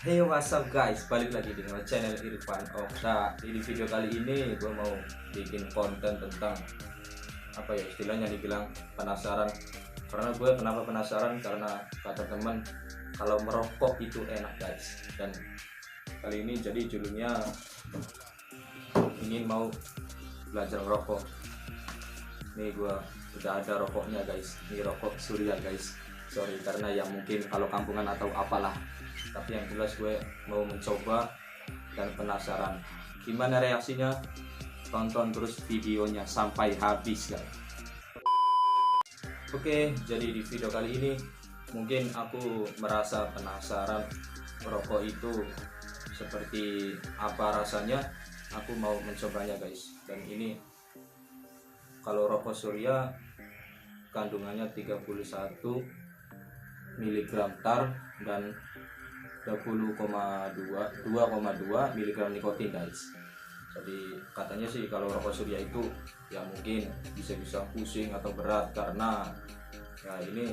Hey what's up guys, balik lagi dengan channel Irfan Om. Nah di video kali ini gue mau bikin konten tentang apa ya, istilahnya dibilang penasaran. Karena gue kenapa penasaran, karena kata teman kalau merokok itu enak guys. Dan kali ini jadi judulnya ingin mau belajar merokok. Nih gue udah ada rokoknya guys, ini rokok Surya guys. Sorry karena ya mungkin kalau kampungan atau apalah, tapi yang jelas gue mau mencoba dan penasaran gimana reaksinya. Tonton terus videonya sampai habis guys. Oke, jadi di video kali ini mungkin aku merasa penasaran rokok itu seperti apa rasanya. Aku mau mencobanya guys. Dan ini kalau rokok Surya kandungannya 31 mg tar dan 2,2 mg nikotin guys. Jadi katanya sih kalau rokok Surya itu ya mungkin bisa pusing atau berat, karena ya ini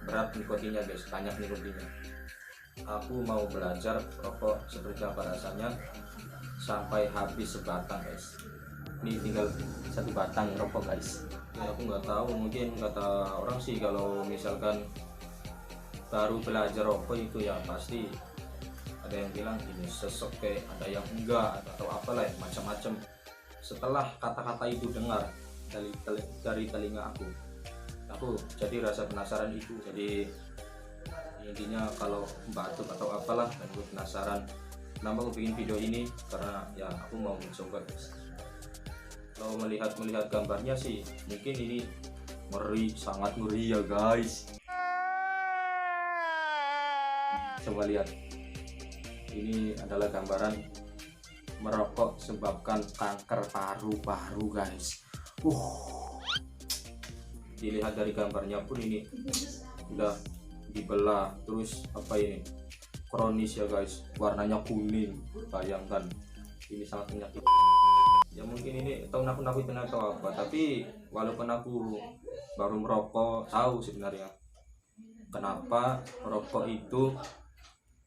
berat nikotinnya guys, banyak nikotinnya. Aku mau belajar rokok seperti apa rasanya sampai habis sebatang guys. Ini tinggal satu batang rokok guys. Ya, aku nggak tahu, mungkin kata orang sih kalau misalkan baru belajar rokok itu ya pasti ada yang bilang ini sesek, kayak ada yang enggak atau apalah ya, macam-macam. Setelah kata-kata itu dengar dari telinga aku jadi rasa penasaran itu. Jadi intinya kalau batuk atau apalah, dan gue penasaran kenapa aku bikin video ini, karena ya aku mau mencoba guys. Kalau melihat gambarnya sih mungkin ini ngeri, sangat ngeri ya guys. Coba lihat, ini adalah gambaran merokok sebabkan kanker paru-paru guys. Dilihat dari gambarnya pun ini udah dibelah, terus apa ini, kronis ya guys, warnanya kuning. Bayangkan, ini sangat menyakitkan. Ya mungkin ini tahun aku nakutin atau apa, tapi walaupun aku baru merokok, tahu sebenarnya kenapa rokok itu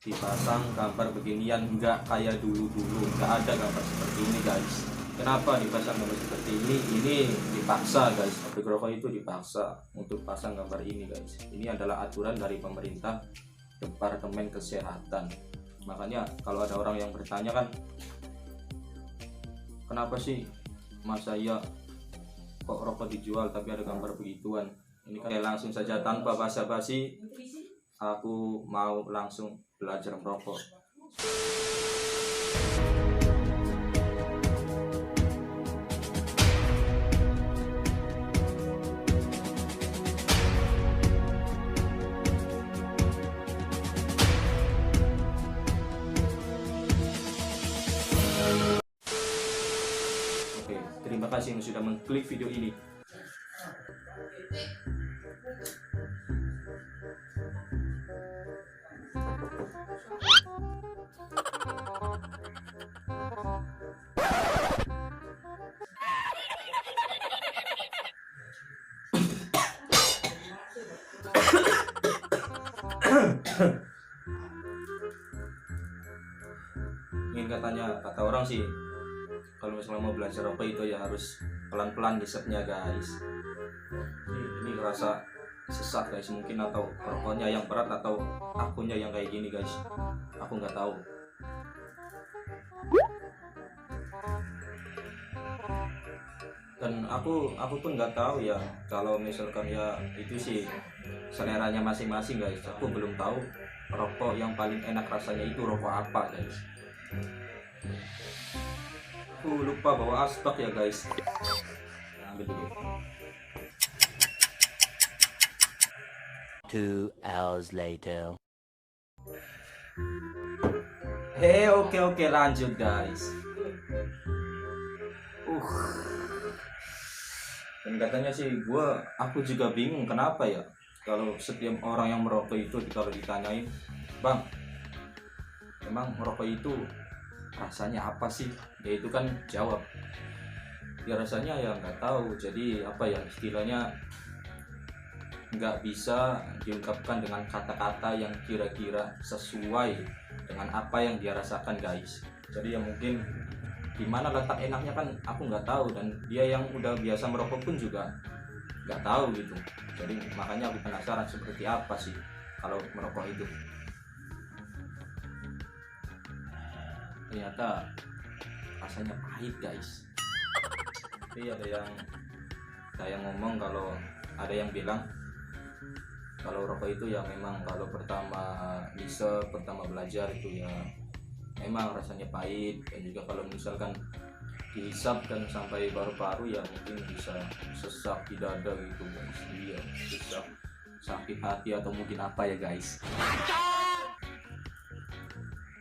dipasang gambar beginian, nggak kayak dulu nggak ada gambar seperti ini guys. Kenapa dipasang gambar seperti ini? Ini dipaksa guys, pabrik rokok itu dipaksa untuk pasang gambar ini guys. Ini adalah aturan dari pemerintah, Departemen Kesehatan. Makanya kalau ada orang yang bertanya kan, kenapa sih masa ya kok rokok dijual tapi ada gambar begituan? Ini kan langsung saja tanpa basa-basi, aku mau langsung belajar merokok. Oke, terima kasih yang sudah mengklik video ini. Ingin kata orang sih, kalau misalnya mau belajar rokok itu ya harus pelan-pelan ngisepnya guys. Ini ngerasa sesak guys, mungkin atau rokoknya yang berat atau akunya yang kayak gini guys, aku nggak tahu. Dan aku pun nggak tahu ya, kalau misalkan ya itu sih seleranya masing-masing guys. Aku belum tahu rokok yang paling enak rasanya itu rokok apa guys. Aku lupa bawa asbak ya guys. Ambil dulu. 2 hours later. Oke, lanjut guys. Dan katanya sih aku juga bingung kenapa ya, kalau setiap orang yang merokok itu kalau ditanyain, bang, emang merokok itu rasanya apa sih, dia itu kan jawab ya rasanya ya nggak tahu. Jadi apa ya, istilahnya nggak bisa diungkapkan dengan kata-kata yang kira-kira sesuai dengan apa yang dia rasakan guys. Jadi ya mungkin dimana letak enaknya kan aku nggak tahu, dan dia yang udah biasa merokok pun juga nggak tahu gitu. Jadi makanya aku penasaran seperti apa sih kalau merokok itu. Ternyata rasanya pahit guys. Tapi ada yang ngomong, kalau ada yang bilang kalau rokok itu ya memang kalau pertama bisa pertama belajar itu ya memang rasanya pahit, dan juga kalau misalkan dihisap dan sampai paru-paru ya mungkin bisa sesak di dada gitu guys. Iya, sesak, sakit hati atau mungkin apa ya guys.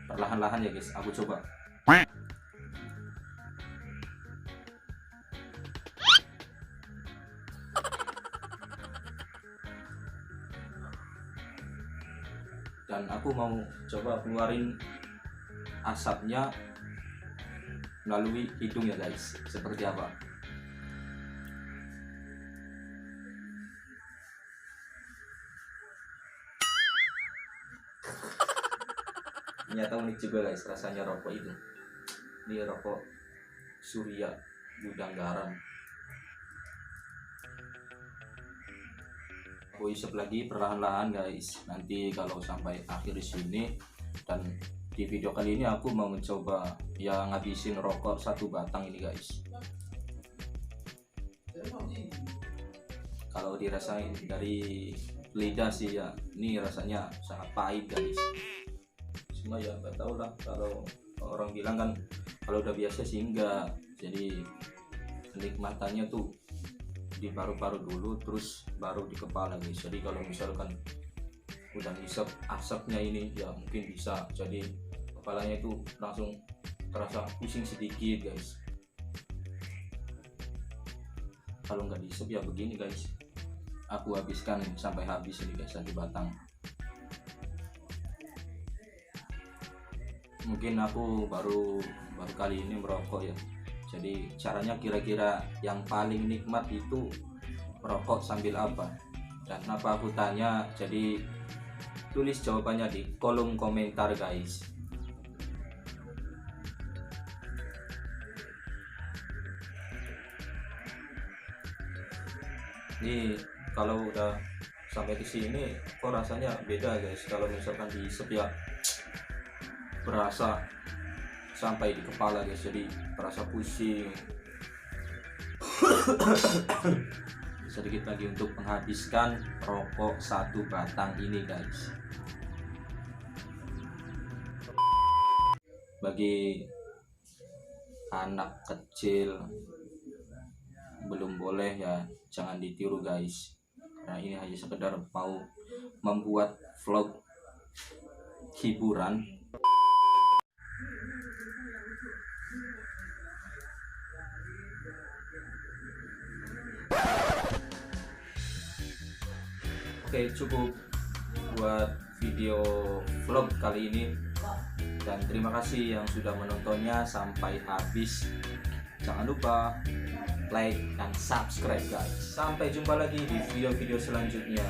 Perlahan-lahan ya guys, aku coba. Dan aku mau coba keluarin asapnya melalui hidung ya guys, seperti apa. Ternyata unik juga guys rasanya rokok itu. Ini rokok Surya Gudang Garam. Aku isep lagi perlahan-lahan guys. Nanti kalau sampai akhir di sini, dan di video kali ini aku mau mencoba ya ngabisin rokok 1 batang ini guys. Kalau dirasain dari lidah sih ya, ini rasanya sangat pahit guys. Cuma ya nggak tahu lah, kalau orang bilang kan kalau udah biasa sih enggak. Jadi kenikmatannya tuh di paru-paru dulu, terus baru di kepala guys. Jadi kalau misalkan udah ngisep asapnya ini ya mungkin bisa jadi kepalanya itu langsung terasa pusing sedikit guys. Kalau nggak diisep ya begini guys. Aku habiskan sampai habis ini guys 1 batang. Mungkin aku baru kali ini merokok ya. Jadi caranya kira-kira yang paling nikmat itu merokok sambil apa? Dan kenapa aku tanya? Jadi tulis jawabannya di kolom komentar guys. Ini kalau udah sampai ke sini kok rasanya beda guys. Kalau misalkan diisep ya berasa sampai di kepala guys, jadi terasa pusing. Sedikit lagi untuk menghabiskan rokok 1 batang ini guys. Bagi anak kecil belum boleh ya, jangan ditiru guys. Nah ini hanya sekedar mau membuat vlog hiburan. Oke, cukup buat video vlog kali ini, dan terima kasih yang sudah menontonnya sampai habis. Jangan lupa like dan subscribe guys. Sampai jumpa lagi di video-video selanjutnya.